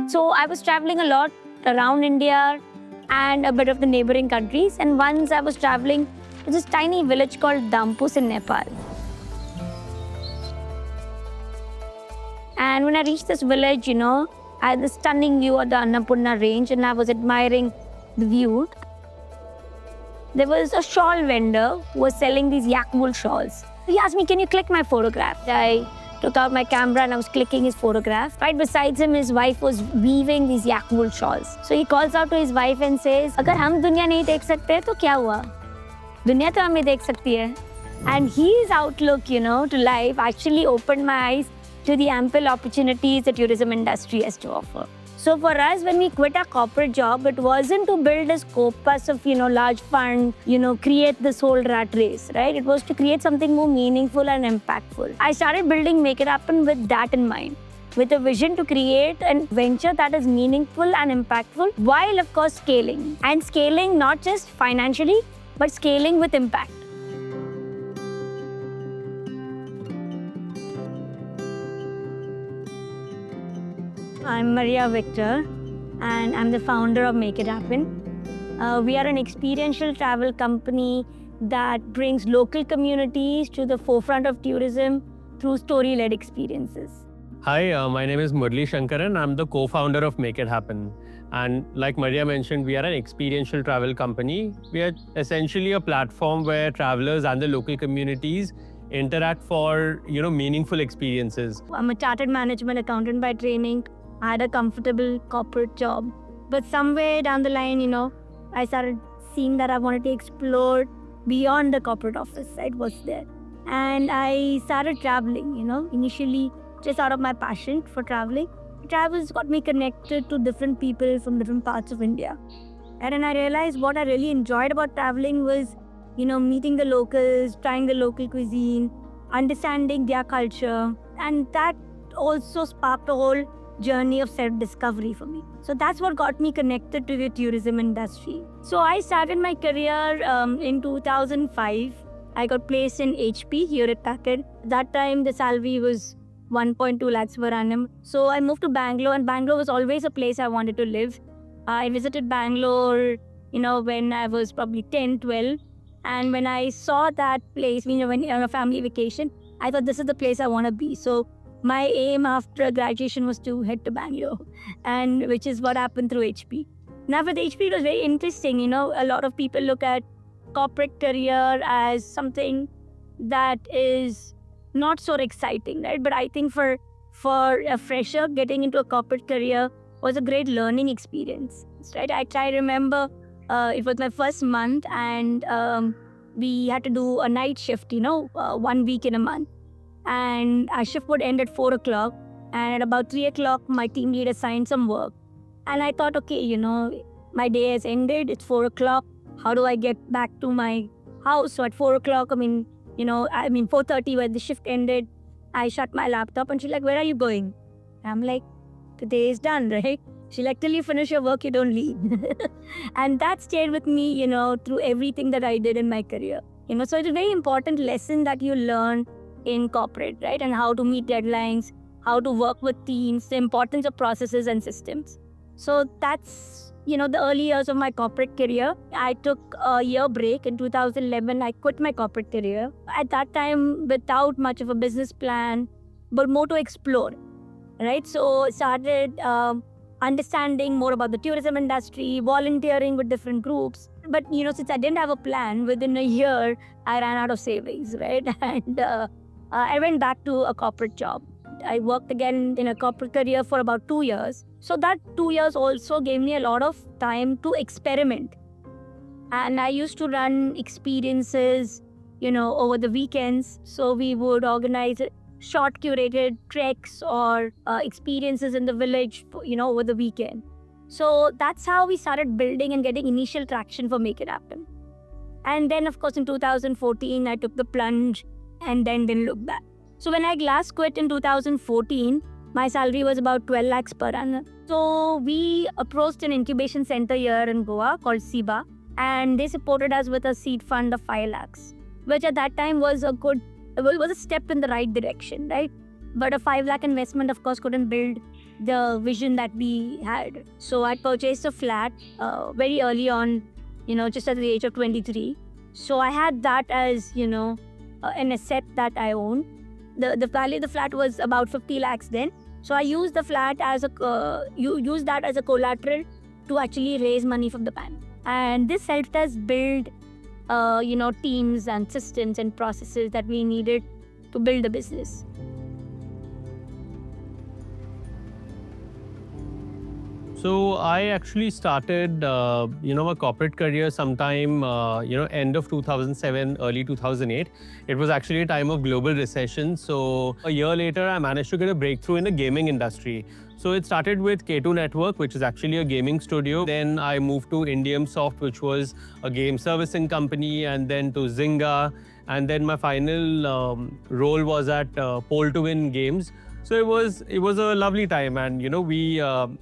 So I was traveling a lot around India and a bit of the neighboring countries. And once I was traveling to this tiny village called Dampus in Nepal. And when I reached this village, I had this stunning view of the Annapurna range and I was admiring the view. There was a shawl vendor who was selling these yak wool shawls. He asked me, can you click my photograph? I took out my camera and I was clicking his photograph. Right besides him, his wife was weaving these yak wool shawls. So he calls out to his wife and says, अगर हम दुनिया नहीं देख सकते तो क्या हुआ? दुनिया तो हमें देख सकती है. And his outlook, to life actually opened my eyes to the ample opportunities the tourism industry has to offer. So for us, when we quit our corporate job, it wasn't to build a scopus of, large fund, create this whole rat race, right? It was to create something more meaningful and impactful. I started building Make It Happen with that in mind, with a vision to create a venture that is meaningful and impactful, while of course scaling. And scaling not just financially, but scaling with impact. I'm Maria Victor, and I'm the founder of Make It Happen. We are an experiential travel company that brings local communities to the forefront of tourism through story-led experiences. Hi, my name is Murli Shankaran. I'm the co-founder of Make It Happen. And like Maria mentioned, we are an experiential travel company. We are essentially a platform where travelers and the local communities interact for, meaningful experiences. I'm a chartered management accountant by training. I had a comfortable corporate job. But somewhere down the line, I started seeing that I wanted to explore beyond the corporate office. It was there. And I started traveling, initially just out of my passion for traveling. Travels got me connected to different people from different parts of India. And then I realized what I really enjoyed about traveling was, meeting the locals, trying the local cuisine, understanding their culture. And that also sparked a whole journey of self-discovery for me. So that's what got me connected to the tourism industry. So I started my career in 2005. I got placed in HP here at Packard. That time the salary was 1.2 lakhs per annum. So I moved to Bangalore, and Bangalore was always a place I wanted to live. I visited Bangalore, when I was probably 10, 12. And when I saw that place, when on a family vacation, I thought this is the place I want to be. So my aim after graduation was to head to Bangalore, and which is what happened through HP. Now with HP, it was very interesting. A lot of people look at corporate career as something that is not so exciting, right? But I think for a fresher, getting into a corporate career was a great learning experience, right? I remember it was my first month, and we had to do a night shift, 1 week in a month. And our shift would end at 4 o'clock. And at about 3 o'clock, my team lead assigned some work. And I thought, okay, my day has ended. It's 4 o'clock. How do I get back to my house? So at 4 o'clock, 4:30 when the shift ended, I shut my laptop and she's like, where are you going? I'm like, the day is done, right? She's like, till you finish your work, you don't leave. And that stayed with me, through everything that I did in my career. So it's a very important lesson that you learn in corporate, right? And how to meet deadlines, how to work with teams, the importance of processes and systems. So that's, the early years of my corporate career. I took a year break in 2011. I quit my corporate career. At that time, without much of a business plan, but more to explore, right? So started understanding more about the tourism industry, volunteering with different groups. But, since I didn't have a plan, within a year, I ran out of savings, right? And I went back to a corporate job. I worked again in a corporate career for about 2 years. So that 2 years also gave me a lot of time to experiment. And I used to run experiences, over the weekends. So we would organize short curated treks or experiences in the village, over the weekend. So that's how we started building and getting initial traction for Make It Happen. And then, of course, in 2014, I took the plunge and then didn't look back. So when I last quit in 2014, my salary was about 12 lakhs per annum. So we approached an incubation center here in Goa called SIBA, and they supported us with a seed fund of 5 lakhs, which at that time was a step in the right direction, right? But a 5 lakh investment, of course, couldn't build the vision that we had. So I purchased a flat very early on, just at the age of 23. So I had that as, an asset that I own. The value of the flat was about 50 lakhs then. So I used the flat as use that as a collateral to actually raise money from the bank. And this helped us build, teams and systems and processes that we needed to build the business. So I actually started, a corporate career sometime, end of 2007, early 2008. It was actually a time of global recession. So a year later, I managed to get a breakthrough in the gaming industry. So it started with K2 Network, which is actually a gaming studio. Then I moved to Indium Soft, which was a game servicing company, and then to Zynga. And then my final role was at Pole to Win Games. So it was a lovely time, and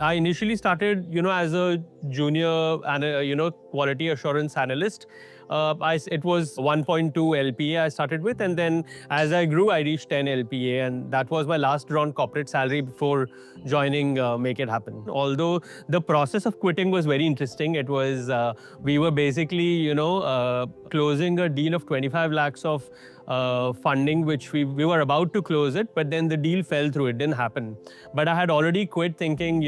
I initially started as a junior and quality assurance analyst. It was 1.2 LPA I started with, and then as I grew, I reached 10 LPA, and that was my last drawn corporate salary before joining Make It Happen. Although the process of quitting was very interesting, it was we were basically closing a deal of 25 lakhs of funding, which we were about to close it, but then the deal fell through. It didn't happen. But I had already quit thinking,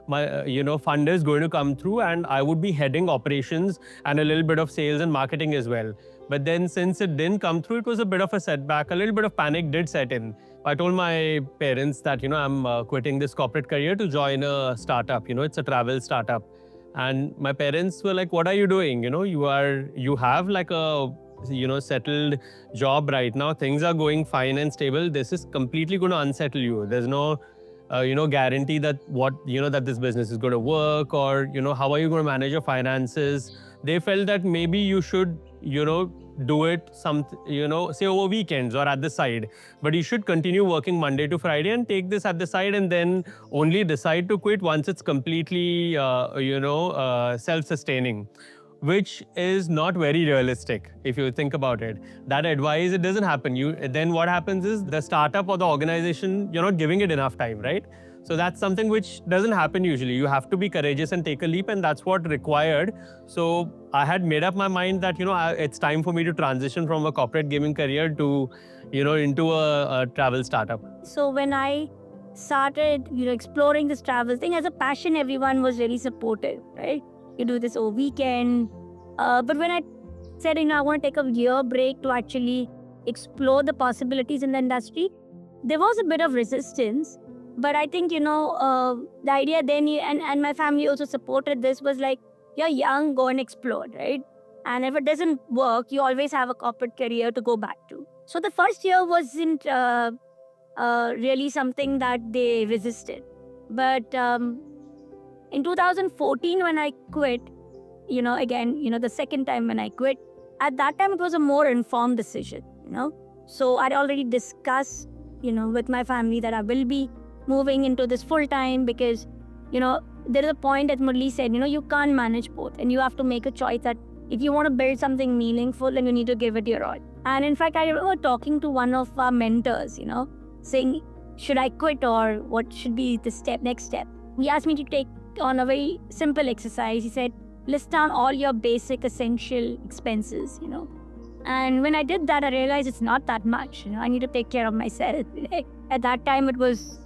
my fund is going to come through, and I would be heading operations and a little bit of sales and marketing as well. But then since it didn't come through, it was a bit of a setback. A little bit of panic did set in. I told my parents that, I'm quitting this corporate career to join a startup. It's a travel startup. And my parents were like, what are you doing? You have like a settled job right now. Things are going fine and stable. This is completely going to unsettle you. There's no guarantee that that this business is going to work, or how are you going to manage your finances. They felt that maybe you should do it say over weekends or at the side, but you should continue working Monday to Friday and take this at the side, and then only decide to quit once it's completely self-sustaining, which is not very realistic if you think about it. That advice, it doesn't happen. Then what happens is the startup or the organization, you're not giving it enough time, right? So that's something which doesn't happen usually. You have to be courageous and take a leap, and that's what required. So I had made up my mind that, it's time for me to transition from a corporate gaming career to, into a travel startup. So when I started, exploring this travel thing as a passion, everyone was really supportive, right? You do this over weekend. But when I said, I want to take a year break to actually explore the possibilities in the industry, there was a bit of resistance. But I think, the idea then, and my family also supported this, was like, you're young, go and explore, right? And if it doesn't work, you always have a corporate career to go back to. So the first year wasn't really something that they resisted. But in 2014, when I quit, the second time when I quit, at that time it was a more informed decision, So I'd already discussed, with my family that I will be moving into this full time, because, there is a point that Murli said, you can't manage both, and you have to make a choice that if you want to build something meaningful, then you need to give it your all. And in fact, I remember talking to one of our mentors, saying, should I quit, or what should be the next step? He asked me to take on a very simple exercise. He said, list down all your basic essential expenses, And when I did that, I realized it's not that much. I need to take care of myself. At that time, it was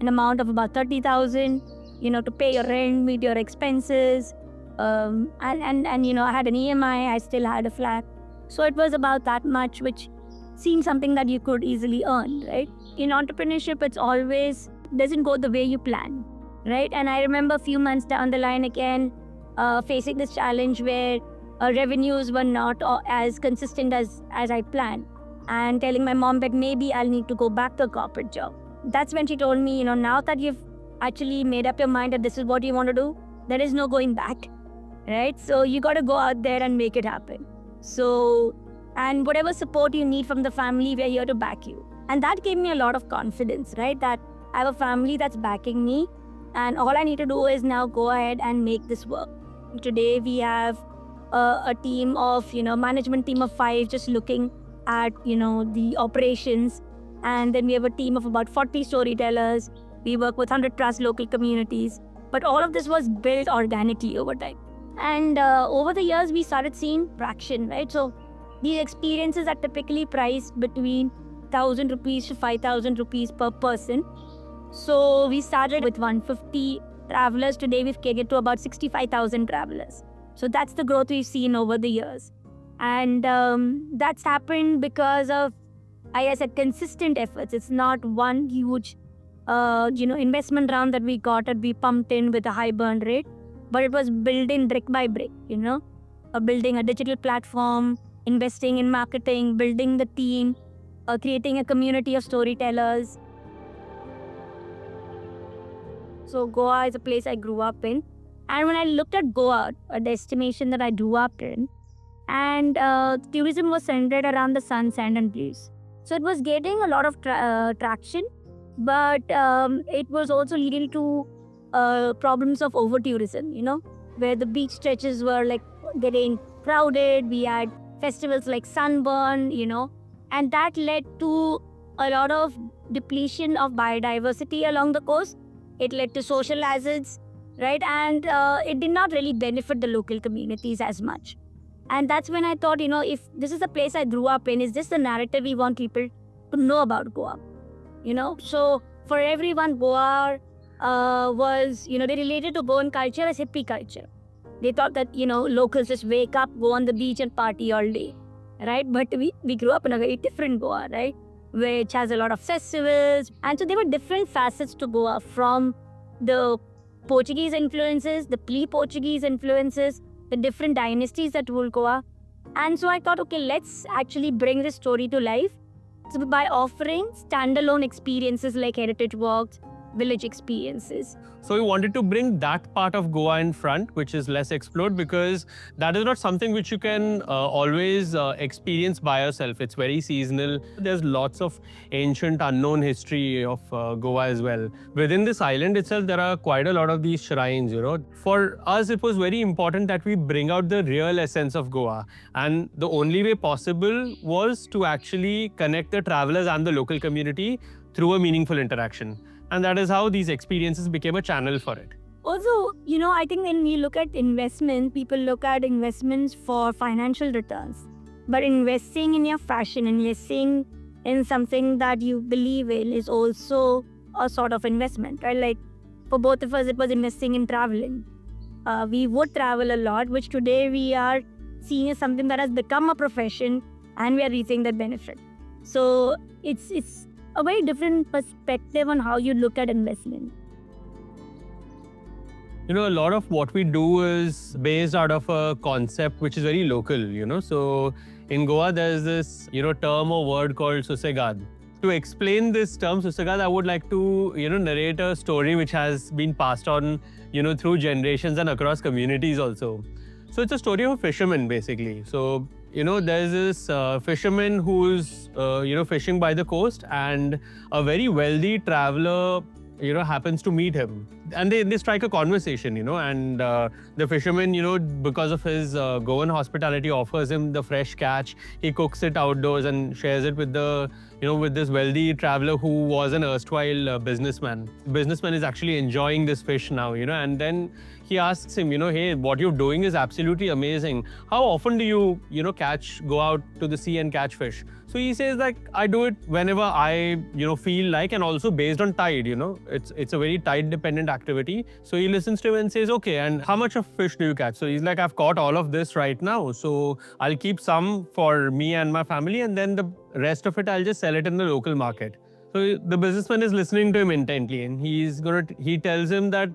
an amount of about 30,000, to pay your rent, meet your expenses. And I had an EMI, I still had a flat. So it was about that much, which seemed something that you could easily earn, right? In entrepreneurship, it's always doesn't go the way you plan, right? And I remember a few months down the line again, facing this challenge where revenues were not as consistent as I planned, and telling my mom that maybe I'll need to go back to a corporate job. That's when she told me, now that you've actually made up your mind that this is what you want to do, there is no going back, right? So you got to go out there and make it happen. So, and whatever support you need from the family, we're here to back you. And that gave me a lot of confidence, right? That I have a family that's backing me, and all I need to do is now go ahead and make this work. Today we have a team of, management team of 5 just looking at, the operations. And then we have a team of about 40 storytellers. We work with 100 plus local communities. But all of this was built organically over time. And over the years, we started seeing traction, right? So these experiences are typically priced between 1,000 rupees to 5,000 rupees per person. So we started with 150 travelers. Today, we've catered to about 65,000 travelers. So that's the growth we've seen over the years. And that's happened because of, I said, consistent efforts. It's not one huge, investment round that we got and we pumped in with a high burn rate, but it was built in brick by brick, building a digital platform, investing in marketing, building the team, creating a community of storytellers. So Goa is a place I grew up in. And when I looked at Goa, a destination that I grew up in, and tourism was centered around the sun, sand and breeze. So it was getting a lot of traction, but it was also leading to problems of over-tourism, where the beach stretches were like getting crowded. We had festivals like Sunburn, and that led to a lot of depletion of biodiversity along the coast. It led to social hazards, right? And it did not really benefit the local communities as much. And that's when I thought, if this is the place I grew up in, is this the narrative we want people to know about Goa? So for everyone, Goa was, they related to Goan culture as hippie culture. They thought that, locals just wake up, go on the beach and party all day, right? But we grew up in a very different Goa, right? Which has a lot of festivals. And so there were different facets to Goa, from the Portuguese influences, the pre-Portuguese influences, the different dynasties that ruled Goa. And so I thought, okay, let's actually bring this story to life. So by offering standalone experiences like heritage walks, village experiences. So we wanted to bring that part of Goa in front, which is less explored, because that is not something which you can always experience by yourself. It's very seasonal. There's lots of ancient unknown history of Goa as well. Within this island itself, there are quite a lot of these shrines, For us, it was very important that we bring out the real essence of Goa. And the only way possible was to actually connect the travelers and the local community through a meaningful interaction. And that is how these experiences became a channel for it. Also, I think when we look at investment, people look at investments for financial returns. But investing in your fashion, investing in something that you believe in is also a sort of investment, right? Like for both of us, it was investing in traveling. We would travel a lot, which today we are seeing as something that has become a profession, and we are reaping that benefit. So it's a very different perspective on how you look at investment. A lot of what we do is based out of a concept which is very local, So in Goa, there's this, term or word called Susegad. To explain this term, Susegad, I would like to, narrate a story which has been passed on, through generations and across communities also. So it's a story of a fisherman, basically. So there's this fisherman who's, fishing by the coast, and a very wealthy traveler, happens to meet him. And they strike a conversation, and the fisherman, because of his Goan hospitality, offers him the fresh catch. He cooks it outdoors and shares it with with this wealthy traveler who was an erstwhile businessman. The businessman is actually enjoying this fish now, and then he asks him, hey, what you're doing is absolutely amazing. How often do you, go out to the sea and catch fish? So he says, like, I do it whenever I, feel like, and also based on tide, It's a very tide dependent activity. So he listens to him and says, okay, and how much of fish do you catch? So he's like, I've caught all of this right now. So I'll keep some for me and my family, and then the rest of it, I'll just sell it in the local market. So the businessman is listening to him intently, and he tells him that,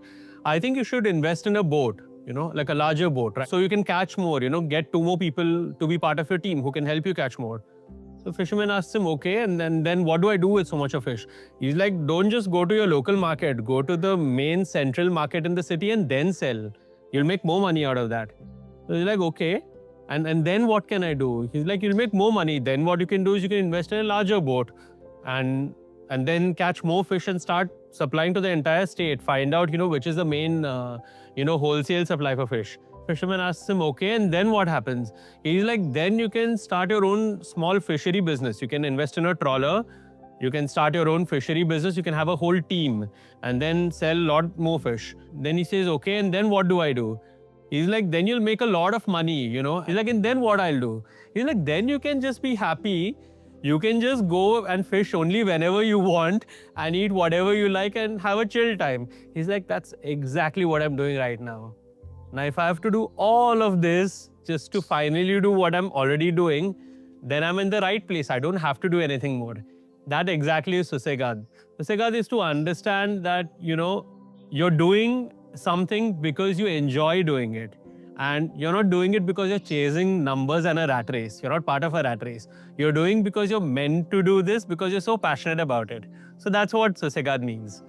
I think you should invest in a boat, like a larger boat, right? So you can catch more, get 2 more people to be part of your team who can help you catch more. So fisherman asks him, okay, and then what do I do with so much of fish? He's like, don't just go to your local market, go to the main central market in the city and then sell. You'll make more money out of that. So he's like, okay, and then what can I do? He's like, you'll make more money. Then what you can do is you can invest in a larger boat and then catch more fish and start supplying to the entire state. Find out, which is the main, wholesale supply for fish. Fisherman asks him, okay, and then what happens? He's like, then you can start your own small fishery business. You can invest in a trawler, You can start your own fishery business. You can have a whole team and then sell a lot more fish. Then he says, okay, and then what do I do? He's like, then you'll make a lot of money, you know. He's like, and then what I'll do? He's like, then you can just be happy. You can just go and fish only whenever you want and eat whatever you like and have a chill time. He's like, that's exactly what I'm doing right now. Now, if I have to do all of this just to finally do what I'm already doing, then I'm in the right place. I don't have to do anything more. That exactly is Susegad. Susegad is to understand that, you know, you're doing something because you enjoy doing it. And you're not doing it because you're chasing numbers and a rat race. You're not part of a rat race. You're doing because you're meant to do this because you're so passionate about it. So that's what Susegad means.